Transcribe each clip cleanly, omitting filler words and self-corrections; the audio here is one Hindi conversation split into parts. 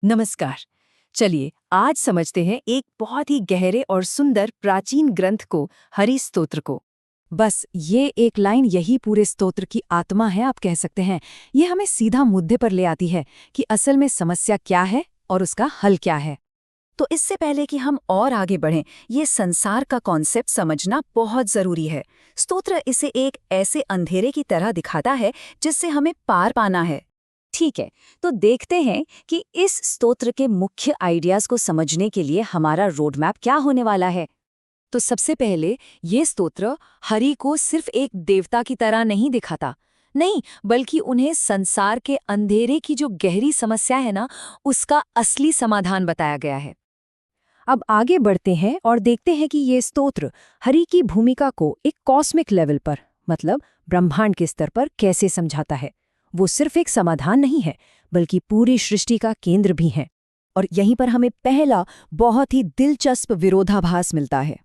नमस्कार। चलिए आज समझते हैं एक बहुत ही गहरे और सुंदर प्राचीन ग्रंथ को, हरि स्तोत्र को। बस ये एक लाइन यही पूरे स्तोत्र की आत्मा है, आप कह सकते हैं। ये हमें सीधा मुद्दे पर ले आती है कि असल में समस्या क्या है और उसका हल क्या है। तो इससे पहले कि हम और आगे बढ़ें, ये संसार का कॉन्सेप्ट समझना बहुत जरूरी है। स्तोत्र इसे एक ऐसे अंधेरे की तरह दिखाता है जिससे हमें पार पाना है। ठीक है, तो देखते हैं कि इस स्तोत्र के मुख्य आइडियाज को समझने के लिए हमारा रोड मैप क्या होने वाला है। तो सबसे पहले ये स्तोत्र हरि को सिर्फ एक देवता की तरह नहीं दिखाता, नहीं, बल्कि उन्हें संसार के अंधेरे की जो गहरी समस्या है ना, उसका असली समाधान बताया गया है। अब आगे बढ़ते हैं और देखते हैं कि ये स्तोत्र हरि की भूमिका को एक कॉस्मिक लेवल पर, मतलब ब्रह्मांड के स्तर पर कैसे समझाता है। वो सिर्फ एक समाधान नहीं है, बल्कि पूरी सृष्टि का केंद्र भी है। और यहीं पर हमें पहला बहुत ही दिलचस्प विरोधाभास मिलता है।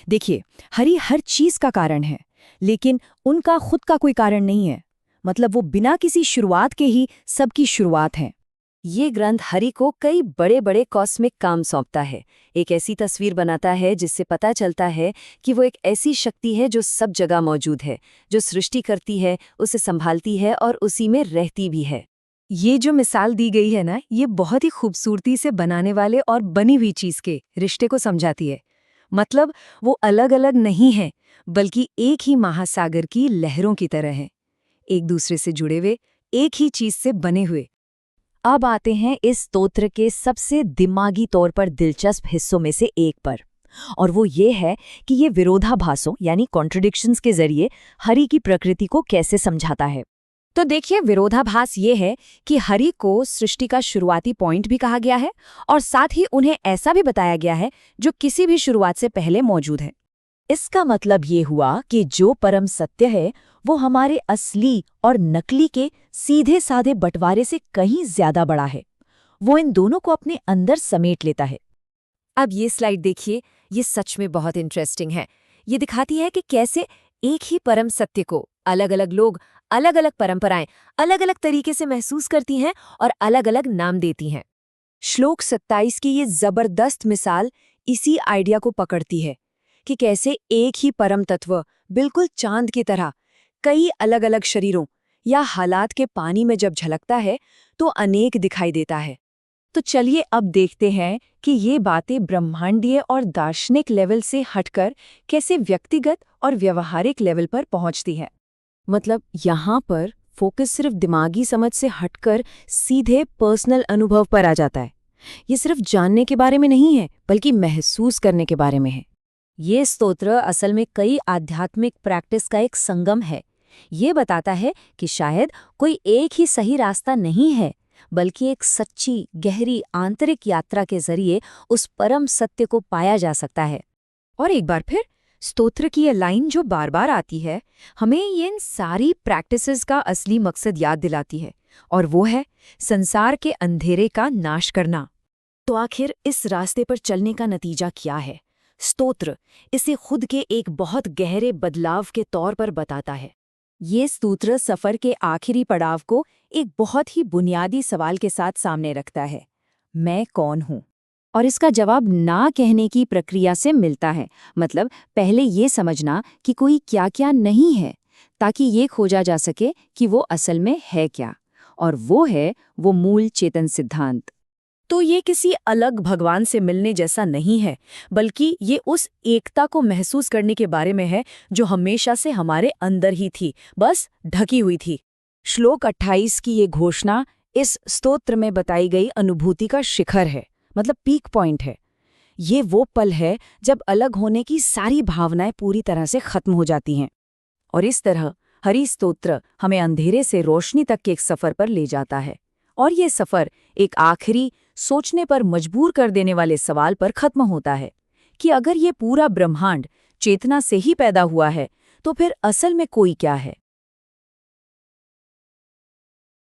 देखिए, हरि हर चीज का कारण है, लेकिन उनका खुद का कोई कारण नहीं है। मतलब वो बिना किसी शुरुआत के ही सबकी शुरुआत है। ये ग्रंथ हरि को कई बड़े बड़े कॉस्मिक काम सौंपता है, एक ऐसी तस्वीर बनाता है जिससे पता चलता है कि वो एक ऐसी शक्ति है जो सब जगह मौजूद है, जो सृष्टि करती है, उसे संभालती है और उसी में रहती भी है। ये जो मिसाल दी गई है ना, ये बहुत ही खूबसूरती से बनाने वाले और बनी हुई चीज के रिश्ते को समझाती है। मतलब वो अलग अलग नहीं है, बल्कि एक ही महासागर की लहरों की तरह हैं, एक दूसरे से जुड़े हुए, एक ही चीज से बने हुए। अब आते हैं इस स्तोत्र के सबसे दिमागी तौर पर दिलचस्प हिस्सों में से एक पर, और वो ये है कि ये विरोधाभासों यानी कॉन्ट्रडिक्शंस के जरिए हरि की प्रकृति को कैसे समझाता है। तो देखिए, विरोधाभास ये है कि हरि को सृष्टि का शुरुआती पॉइंट भी कहा गया है और साथ ही उन्हें ऐसा भी बताया गया है जो किसी भी शुरुआत से पहले मौजूद है। इसका मतलब ये हुआ कि जो परम सत्य है वो हमारे असली और नकली के सीधे साधे बंटवारे से कहीं ज्यादा बड़ा है। वो इन दोनों को अपने अंदर समेट लेता है। अब ये स्लाइड देखिए, ये सच में बहुत इंटरेस्टिंग है। ये दिखाती है कि कैसे एक ही परम सत्य को अलग अलग लोग, अलग अलग परंपराएं अलग अलग तरीके से महसूस करती हैं और अलग अलग नाम देती हैं। श्लोक 27 की ये जबरदस्त मिसाल इसी आइडिया को पकड़ती है कि कैसे एक ही परम तत्व बिल्कुल चांद की तरह कई अलग अलग शरीरों या हालात के पानी में जब झलकता है तो अनेक दिखाई देता है। तो चलिए अब देखते हैं कि ये बातें ब्रह्मांडीय और दार्शनिक लेवल से हटकर कैसे व्यक्तिगत और व्यवहारिक लेवल पर पहुंचती है। मतलब यहाँ पर फोकस सिर्फ दिमागी समझ से हटकर सीधे पर्सनल अनुभव पर आ जाता है। ये सिर्फ जानने के बारे में नहीं है, बल्कि महसूस करने के बारे में है। ये स्तोत्र असल में कई आध्यात्मिक प्रैक्टिस का एक संगम है। ये बताता है कि शायद कोई एक ही सही रास्ता नहीं है, बल्कि एक सच्ची, गहरी आंतरिक यात्रा के जरिए उस परम सत्य को पाया जा सकता है। और एक बार फिर स्तोत्र की ये लाइन जो बार बार आती है, हमें ये इन सारी प्रैक्टिसेस का असली मकसद याद दिलाती है, और वो है संसार के अंधेरे का नाश करना। तो आखिर इस रास्ते पर चलने का नतीजा क्या है? स्तोत्र इसे खुद के एक बहुत गहरे बदलाव के तौर पर बताता है। ये स्तोत्र सफर के आखिरी पड़ाव को एक बहुत ही बुनियादी सवाल के साथ सामने रखता है, मैं कौन हूँ? और इसका जवाब ना कहने की प्रक्रिया से मिलता है। मतलब पहले ये समझना कि कोई क्या क्या नहीं है, ताकि ये खोजा जा सके कि वो असल में है क्या, और वो है वो मूल चेतन सिद्धांत। तो ये किसी अलग भगवान से मिलने जैसा नहीं है, बल्कि ये उस एकता को महसूस करने के बारे में है जो हमेशा से हमारे अंदर ही थी, बस ढकी हुई थी। श्लोक 28 की ये घोषणा इस स्तोत्र में बताई गई अनुभूति का शिखर है, मतलब पीक पॉइंट है। ये वो पल है जब अलग होने की सारी भावनाएं पूरी तरह से खत्म हो जाती हैं। और इस तरह हरि स्तोत्र हमें अंधेरे से रोशनी तक के एक सफर पर ले जाता है। और ये सफर एक आखिरी सोचने पर मजबूर कर देने वाले सवाल पर खत्म होता है कि अगर ये पूरा ब्रह्मांड चेतना से ही पैदा हुआ है, तो फिर असल में कोई क्या है?